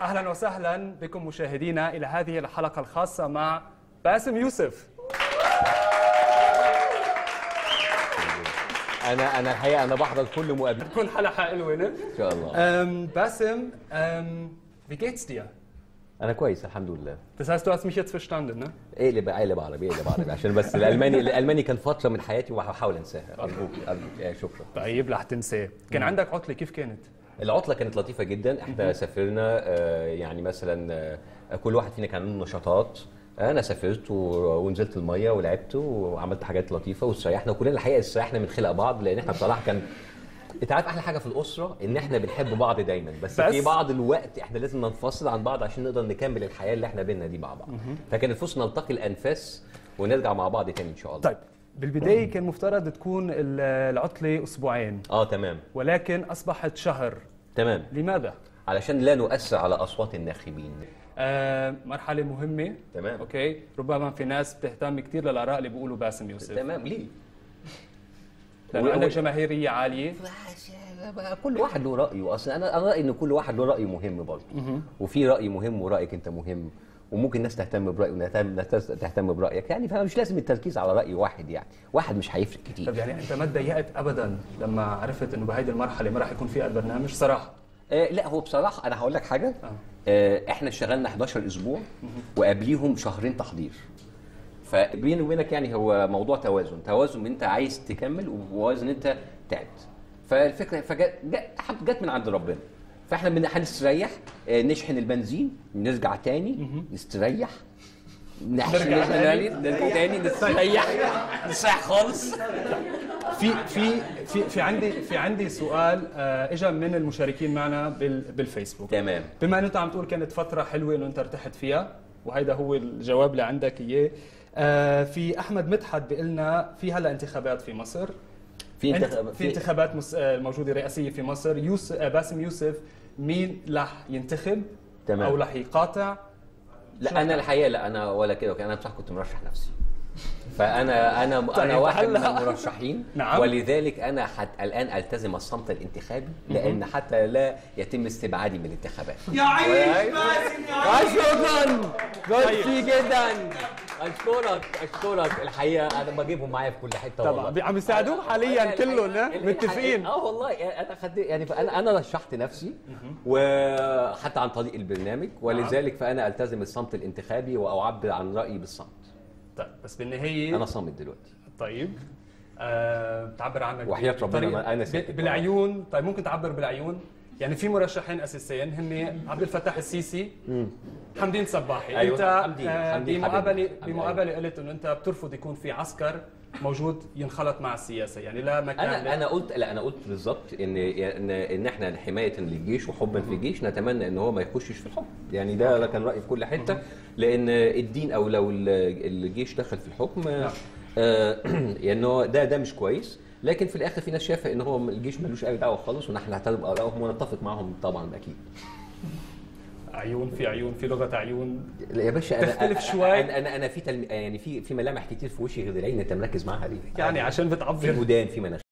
أهلا وسهلا بكم مشاهدينا إلى هذه الحلقة الخاصة مع باسم يوسف. انا الحقيقه انا بحضر كل مقابله. تكون حلقة حلوة ان شاء الله. Basim, wie geht's dir? انا كويس الحمد لله. Das heißt, du hast mich jetzt verstanden, ne? اقلب عربي عشان بس الالماني كان فتره من حياتي وهحاول انساها. ارجوك شكرا. طيب رح تنساه. كان عندك عطلة، كيف كانت؟ العطله كانت لطيفه جدا. احنا سافرنا يعني مثلا كل واحد فينا كان عنده نشاطات. انا سافرت ونزلت الميه ولعبت وعملت حاجات لطيفه واستريحنا، وكلنا الحقيقه استريحنا من خلق بعض، لان احنا بصراحه كان انت عارف احلى حاجه في الاسره ان احنا بنحب بعض دايما، بس في بعض الوقت احنا لازم ننفصل عن بعض عشان نقدر نكمل الحياه اللي احنا بينا دي مع بعض. فكان الفرصه نلتقي الانفاس ونرجع مع بعض تاني ان شاء الله. طيب بالبدايه كان مفترض تكون العطله اسبوعين. تمام. ولكن اصبحت شهر. تمام. لماذا؟ علشان لا نؤثر على اصوات الناخبين. مرحله مهمه. تمام. اوكي، ربما في ناس بتهتم كثير للاراء اللي بيقولوا باسم يوسف. تمام. ليه؟ لأنه عندك جماهيريه عاليه. كل واحد له رايه، اصلا انا رايي ان كل واحد له راي مهم برضه. وفي راي مهم ورايك انت مهم، وممكن ناس تهتم براي وناس تهتم برايك، يعني فمش لازم التركيز على راي واحد، يعني واحد مش هيفرق كتير. طب يعني انت ما تضايقت ابدا لما عرفت انه بهيدي المرحله ما راح يكون في البرنامج صراحه؟ لا هو بصراحه انا هقول لك حاجه. احنا اشتغلنا 11 اسبوع وقبليهم شهرين تحضير. فبيني وبينك يعني هو موضوع توازن ان انت عايز تكمل ووازن انت تعبت. فالفكره جت من عند ربنا. فاحنا هنستريح، نشحن البنزين، نرجع تاني، نستريح، نرجع تاني نستريح خالص. في عندي سؤال اجى من المشاركين معنا بالفيسبوك. تمام. بما انه انت عم تقول كانت فتره حلوه انه انت ارتحت فيها، وهيدا هو الجواب اللي عندك اياه. في احمد مدحت بيقول لنا في هلا انتخابات في مصر. في انتخابات موجوده رئاسيه في مصر. باسم يوسف مين رح ينتخب؟ تمام. او رح يقاطع؟ لا انا الحقيقه لا انا ولا كده، انا بصراحه كنت مرشح نفسي. انا واحد من المرشحين. نعم. ولذلك انا الان التزم الصمت الانتخابي، لان حتى لا يتم استبعادي من الانتخابات. يا عيش باسم يا عيش. شكرا جدا. اشكرك الحقيقه انا بجيبهم معايا في كل حته والله. طبعا عم يساعدوك حاليا كلهم متفقين. والله انا يعني انا رشحت نفسي وحتى عن طريق البرنامج، ولذلك فانا التزم الصمت الانتخابي واعبر عن رايي بالصمت. طيب بس بالنهايه انا صامت دلوقتي. طيب تعبر عنك وحياة ربنا انا ساكت بالعيون. طيب ممكن تعبر بالعيون؟ يعني في مرشحين اساسيين هن عبد الفتاح السيسي، حمدين صباحي. أيوة. انت بمقابله قلت انه انت بترفض يكون في عسكر موجود ينخلط مع السياسه، يعني لا مكان. انا قلت بالظبط ان احنا لحمايه للجيش وحبا في الجيش نتمنى ان هو ما يخشش في الحكم، يعني ده كان رايي في كل حته، لان الدين او لو الجيش دخل في الحكم يعني ده مش كويس. لكن في الاخر في ناس شايفه ان هو الجيش ملوش اي دعوه خالص، ونحن نحترم ارائهم ونتفق معهم طبعا اكيد. عيون في لغه عيون. يا باشا تختلف شوي. انا يعني في ملامح كتير في وشي غير العين انت مركز معاها دي، يعني عشان بتعبر في ودان في مناخير.